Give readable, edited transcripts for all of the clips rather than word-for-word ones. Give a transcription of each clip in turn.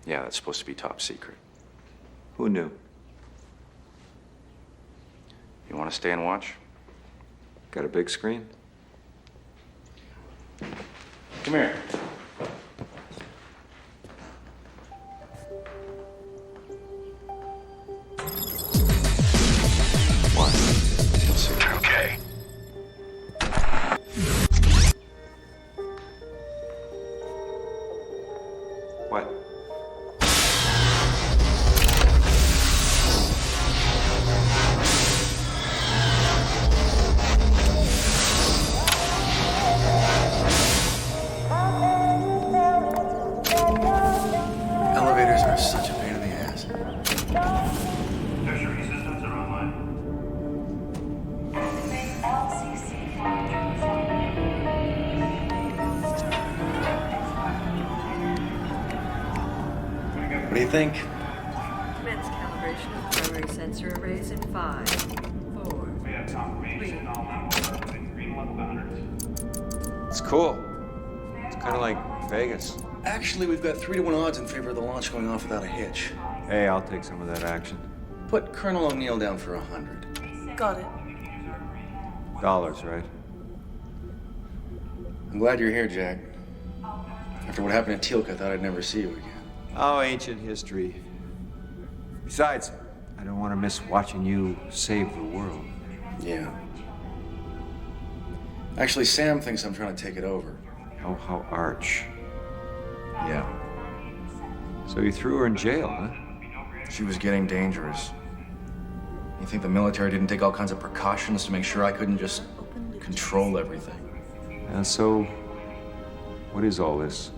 Yeah, that's supposed to be top secret. Who knew? You want to stay and watch? Got a big screen? Come here. What? You'll see. Okay. What? Elevators are such a pain in the ass. Tertiary systems are online. What do you think? Commence calibration of primary sensor arrays in 5, 4. We have confirmation all members are within green level boundaries. It's cool. It's kind of like Vegas. Actually, we've got 3-to-1 odds in favor of the launch going off without a hitch. Hey, I'll take some of that action. Put Colonel O'Neill down for 100. Got it. Dollars, right? I'm glad you're here, Jack. After what happened at Teal'c, I thought I'd never see you again. Oh, ancient history. Besides, I don't want to miss watching you save the world. Yeah. Actually, Sam thinks I'm trying to take it over. Oh, how arch. Yeah. So you threw her in jail, huh? She was getting dangerous. You think the military didn't take all kinds of precautions to make sure I couldn't just control everything? And so, what is all this?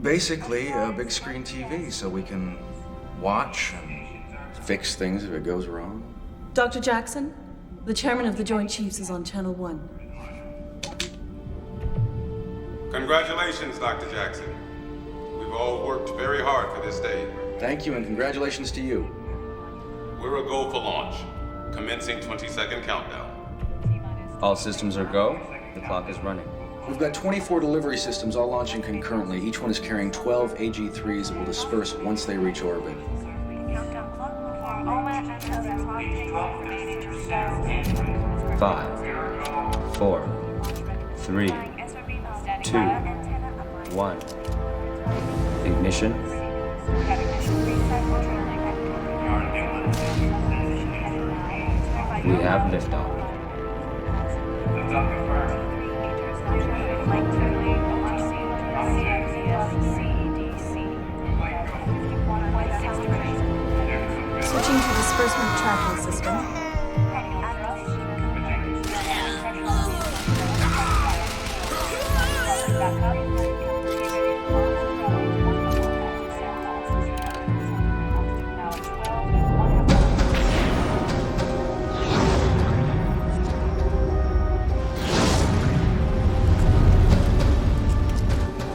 Basically, a big screen TV so we can watch and fix things if it goes wrong. Dr. Jackson, the chairman of the Joint Chiefs is on Channel 1. Congratulations, Dr. Jackson. We've all worked very hard for this day. Thank you, and congratulations to you. We're a go for launch. Commencing 20-second countdown. All systems are go. The clock is running. We've got 24 delivery systems all launching concurrently. Each one is carrying 12 AG-3s that will disperse once they reach orbit. 5, 4, 3, 2, 1. Ignition. We have liftoff. Switching to disbursement tracking system.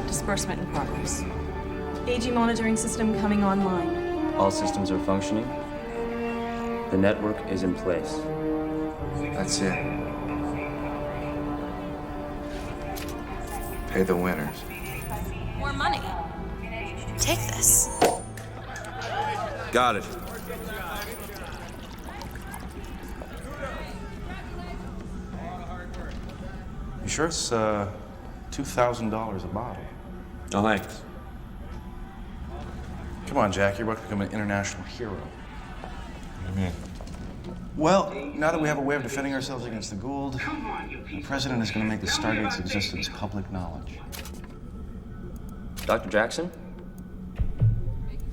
Disbursement in progress. AG monitoring system coming online. All systems are functioning. The network is in place. That's it. Pay the winners. More money. Take this. Got it. You sure it's $2,000 a bottle? No, thanks. Come on, Jack. You're about to become an international hero. What do you mean? Well, now that we have a way of defending ourselves against the Gould, the president is going to make the Stargate's existence public knowledge. Dr. Jackson?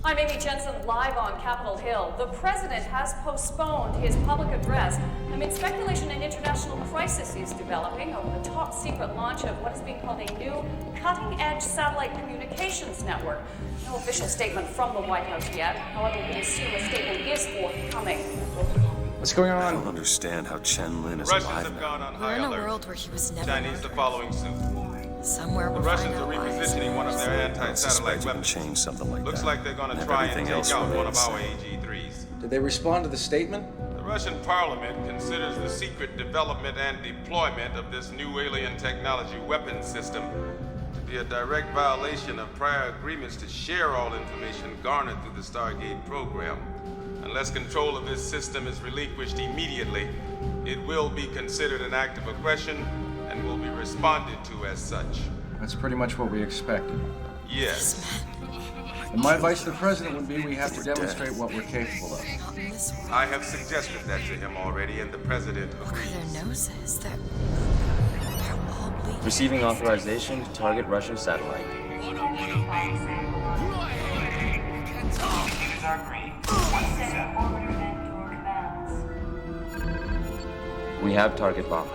I'm Amy Jensen, live on Capitol Hill. The president has postponed his public address amid speculation an international crisis is developing over the top secret launch of what is being called a new cutting-edge satellite communications network. No official statement from the White House yet. However, we assume a statement is forthcoming. What's going I on? don't understand how Chen Lin is Russians alive have now. gone on We're high in a alert. world where he was never Chinese are following suit. somewhere The we'll Russians find are our lives. repositioning one of their I don't suspect anti-satellite you can weapons. change something like Looks that. like they're going to And try and everything take else out one of remains our the AG-3s. Did they respond to the statement? The Russian parliament considers the secret development and deployment of this new alien technology weapon system to be be a direct violation of prior agreements to share all information garnered through the Stargate program. Unless control of this system is relinquished immediately, it will be considered an act of aggression and will be responded to as such. That's pretty much what we expected. Yes. And my advice to the president would be we have to demonstrate what we're capable of. I have suggested that to him already, and the president agrees. Their noses, they're all bleeding. Receiving authorization to target Russian satellite. Users are green. 1 We have target bomb.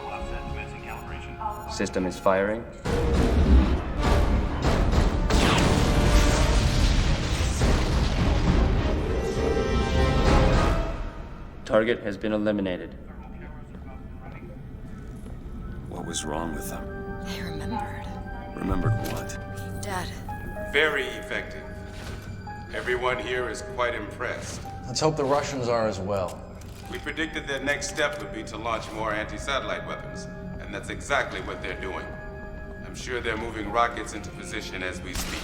Commencing calibration. System is firing. Target has been eliminated. What was wrong with them? They remembered. Remembered what? Being dead. Very effective. Everyone here is quite impressed. Let's hope the Russians are as well. We predicted their next step would be to launch more anti-satellite weapons, and that's exactly what they're doing. I'm sure they're moving rockets into position as we speak.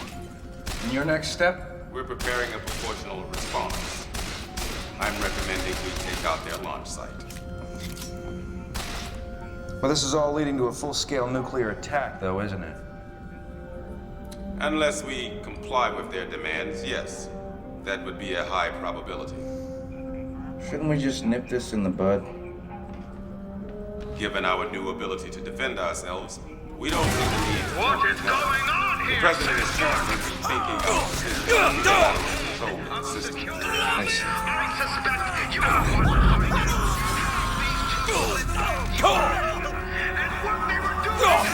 And your next step? We're preparing a proportional response. I'm recommending we take out their launch site. Well, this is all leading to a full-scale nuclear attack, though, isn't it? Unless we comply with their demands, yes. That would be a high probability. Shouldn't we just nip this in the bud? Given our new ability to defend ourselves, we don't see the need to... What is going on The here? president is currently rethinking our decisions to control the system. I see. I suspect you are one behind it. These two and what they were doing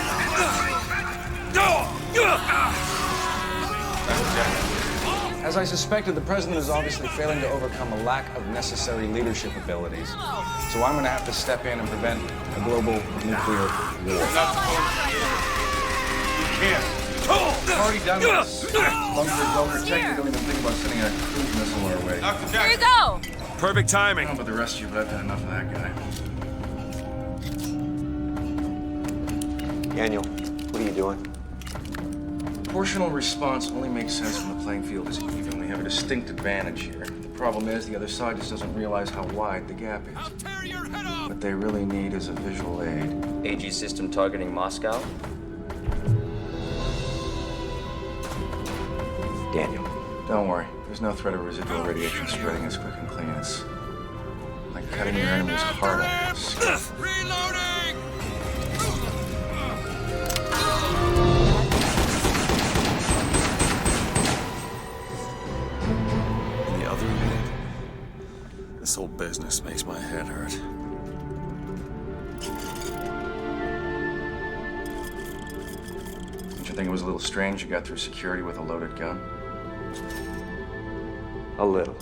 As I suspected, the president is obviously failing to overcome a lack of necessary leadership abilities. So I'm going to have to step in and prevent a global nuclear war. You're not supposed to be able to. You can't. I've already done this. Bunker, technically don't even think about sending a cruise missile our way. Dr. Here you Jackson. go! Perfect I timing. don't know about the rest of you, but I've had enough of that guy. Daniel, what are you doing? Proportional response only makes sense when the playing field is even. We have a distinct advantage here. The problem is the other side just doesn't realize how wide the gap is. What they really need is a visual aid. AG system targeting Moscow. Daniel. Don't worry. There's no threat of residual radiation spreading as quick and clean. It's like cutting your enemy's heart out. Reloading! In the other world, this whole business makes my head hurt. Don't you think it was a little strange you got through security with a loaded gun? A little.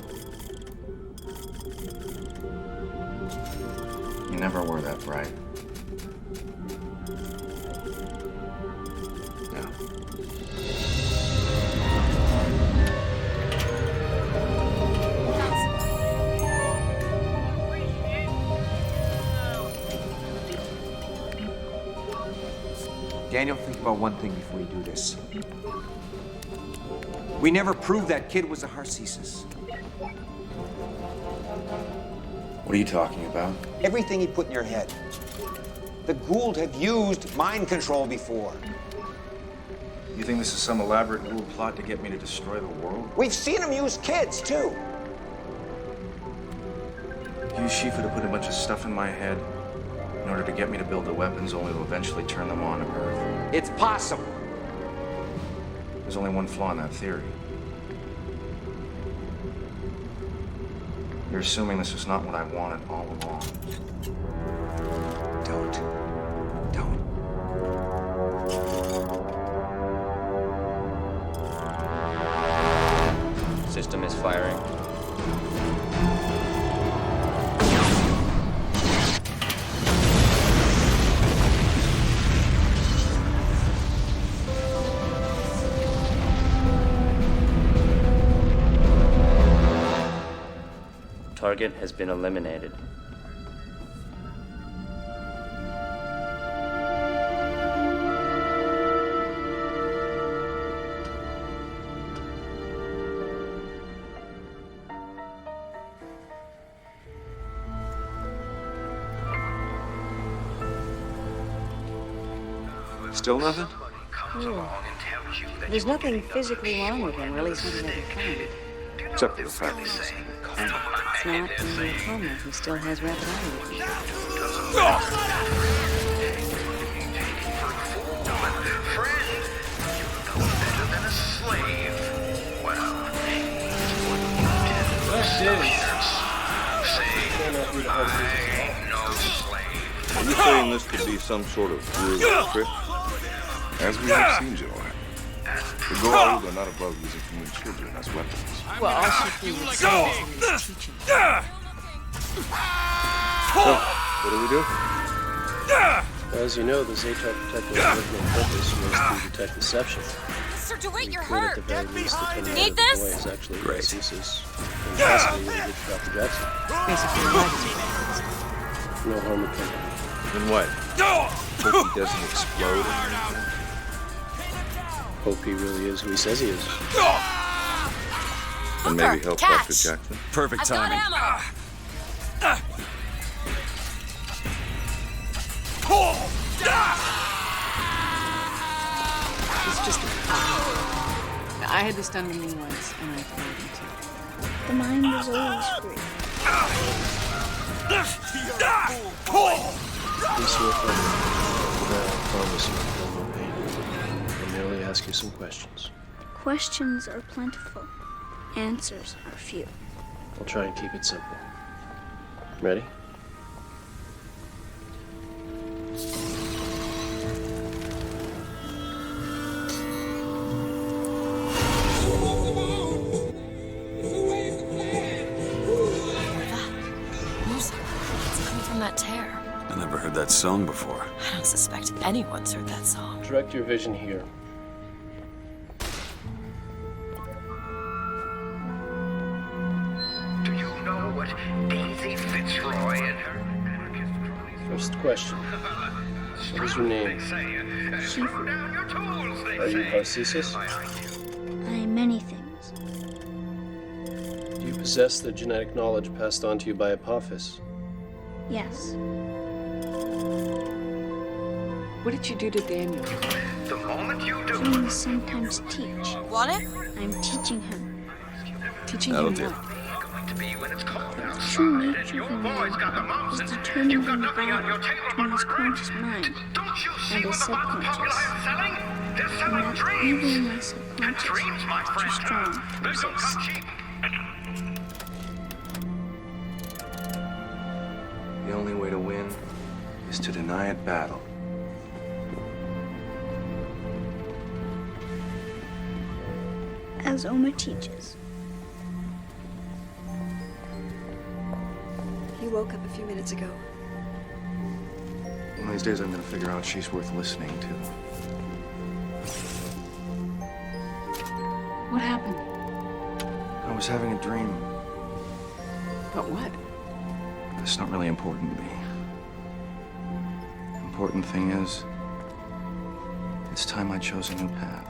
You never were that bright. No. Daniel, think about one thing before you do this. We never proved that kid was a Harcesis. What are you talking about? Everything he put in your head. The Gould have used mind control before. You think this is some elaborate Gould plot to get me to destroy the world? We've seen him use kids, too. You, Shifu, to put a bunch of stuff in my head in order to get me to build the weapons only to eventually turn them on on Earth. It's possible. There's only one flaw in that theory. You're assuming this is not what I wanted all along. Don't. System is firing. Target has been eliminated. Still nothing? There's nothing physically wrong with him, or at least nothing that we found. Except for the fact that he's in a coma. It's not only a coma, he still has wrapped around with him. Are you saying this could be some sort of real trick? As we have seen, Joe, the Goa'uld are not above using human children as weapons. Well, all she would say is that he's teaching. So, what do we do? As you know, the Zeta detector's original purpose was to detect deception. Sir DeWitt, you're Could at hurt. the very least determine Need whether the this? boy is actually Great. prosthesis and possibly whether he did Dr. Jackson. Basically, No harm would come. Then what? Hope he doesn't explode or anything? Hope he really is who he says he is. And maybe help catch. Dr. Jackson? Perfect I've got timing. ammo. It's just a problem. I had this done to me once, and I told him to. The mind is always free. Peace will come. But I promise you feel no pain. I'll merely ask you some questions. Questions are plentiful. Answers are few. I'll try and keep it simple. Ready? Music. It's coming from that tear. I never heard that song before. I don't suspect anyone's heard that song. Direct your vision here. Do you know what Daisy Fitzroy and her anarchist cronies First question. What is your name? throw down your tools, they Are you say. prosthesis? I am many things. Do you possess the genetic knowledge passed on to you by Apophis? Yes. What did you do to Daniel? The moment you do, Dreams sometimes teach. Want it? I'm teaching him. Teaching That'll him do. what? going to be when it's cold The outside true and nature your of a boy's got the man mumps is and determined you've got in the nothing on your body table between but his regret. conscious mind Don't you see and what his the populi subconscious. are selling? They're And selling that dreams. even my And subconscious dreams, my is too friend, strong to they don't resist. come cheap. The only way to win is to deny it battle. As Oma teaches. He woke up a few minutes ago. One of these days I'm gonna figure out she's worth listening to. What happened? I was having a dream. But what? It's not really important to me. The important thing is, it's time I chose a new path.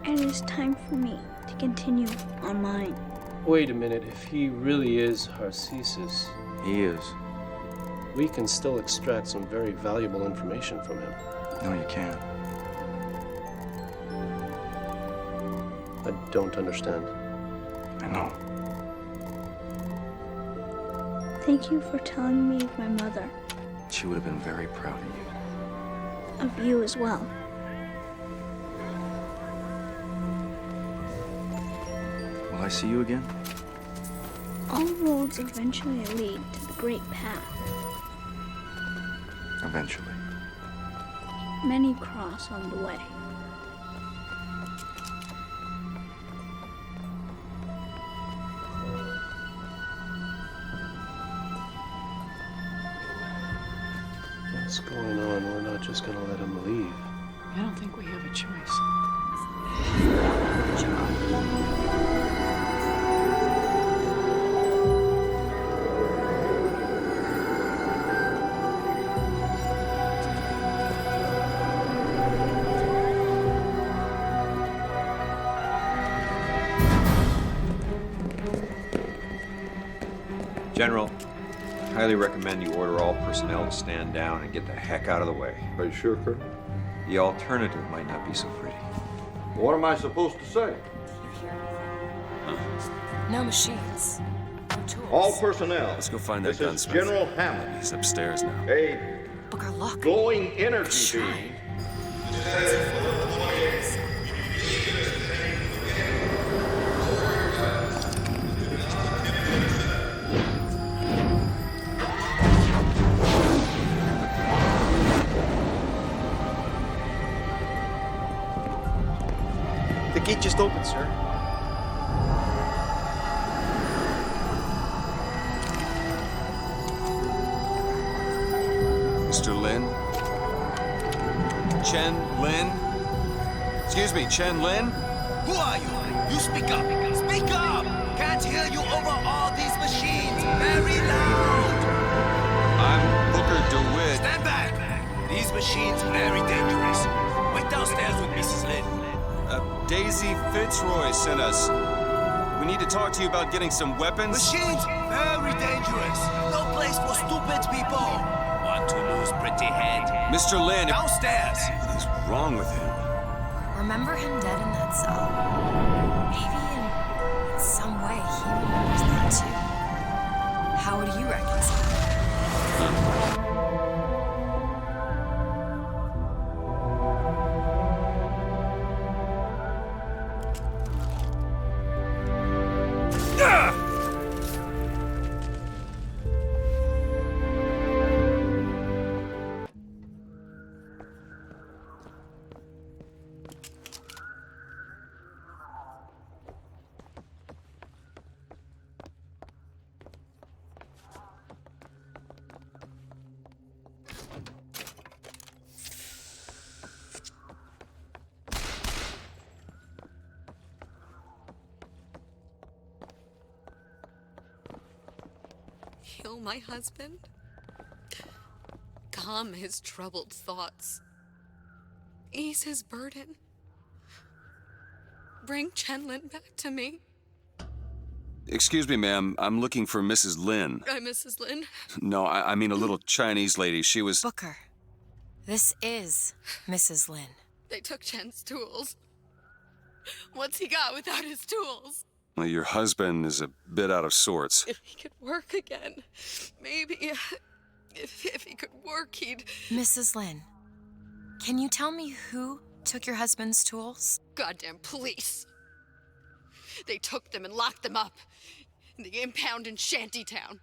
And it is time for me to continue on mine. Wait a minute, if he really is Harcesis, He is. we can still extract some very valuable information from him. No, you can't. I don't understand. I know. Thank you for telling me of my mother, She would have been very proud of you. of you as well. Will I see you again? All roads eventually lead to the great path. Eventually. Many cross on the way. What's going on? We're not just gonna let him leave. I don't think we have a choice. General, highly recommend you order all personnel to stand down and get the heck out of the way. Are you sure, Colonel? The alternative might not be so pretty. What am I supposed to say? No machines. No tools. All personnel. Let's go find that This is gunsmith. General Hammond. He's upstairs now. A Booker, look. glowing energy beam. The gate just opened, sir. Mr. Lin? Chen Lin? Excuse me, Chen Lin? Who are you? You speak up. Speak up! Can't hear you over all these machines. Very loud. I'm Booker DeWitt. Stand back. These machines very dangerous. Wait downstairs with Mrs. Lin. Daisy Fitzroy sent us. We need to talk to you about getting some weapons. Machines very dangerous. No place for stupid people. Want to lose pretty head. Mr. Lin. Downstairs. What is wrong with him? Remember him dead in that cell? Maybe in some way he remembers that too. How would you reconcile? Kill my husband? Calm his troubled thoughts. Ease his burden. Bring Chen Lin back to me. Excuse me, ma'am. I'm looking for Mrs. Lin. I'm Mrs. Lin. No, I mean a little Chinese lady. She was... Booker, this is Mrs. Lin. They took Chen's tools. What's he got without his tools? Well, your husband is a bit out of sorts. If he could work again, maybe if he could work, he'd... Mrs. Lin, can you tell me who took your husband's tools? Goddamn police. They took them and locked them up in the impound in Shantytown.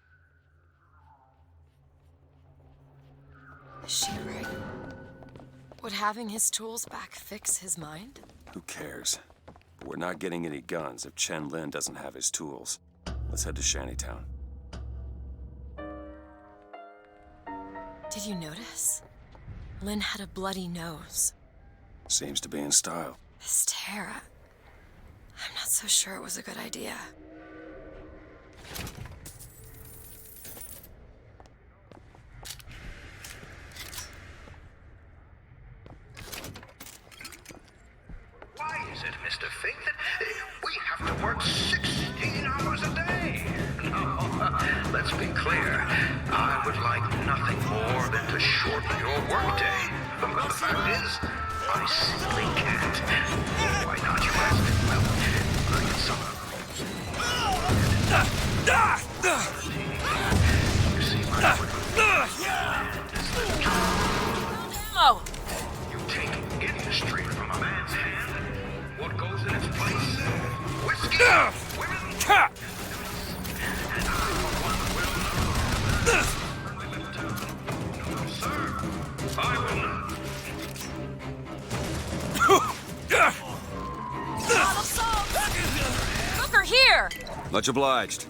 Is she right? Would having his tools back fix his mind? Who cares? We're not getting any guns if Chen Lin doesn't have his tools. Let's head to Shantytown. Did you notice? Lin had a bloody nose. Seems to be in style. This Tara. I'm not so sure it was a good idea. Why is it, Mr. Fink, that we have to work 16 hours a day? No, let's be clear. I would like nothing more than to shorten your workday. But the fact is, I simply can't. Why not, you ask? Well, I can somehow... You see, my Oh! You take industry from a man's hand. What goes in its place? Whiskey, women, and I, for one, will not. No, sir, I will not. Booker, here! Much obliged.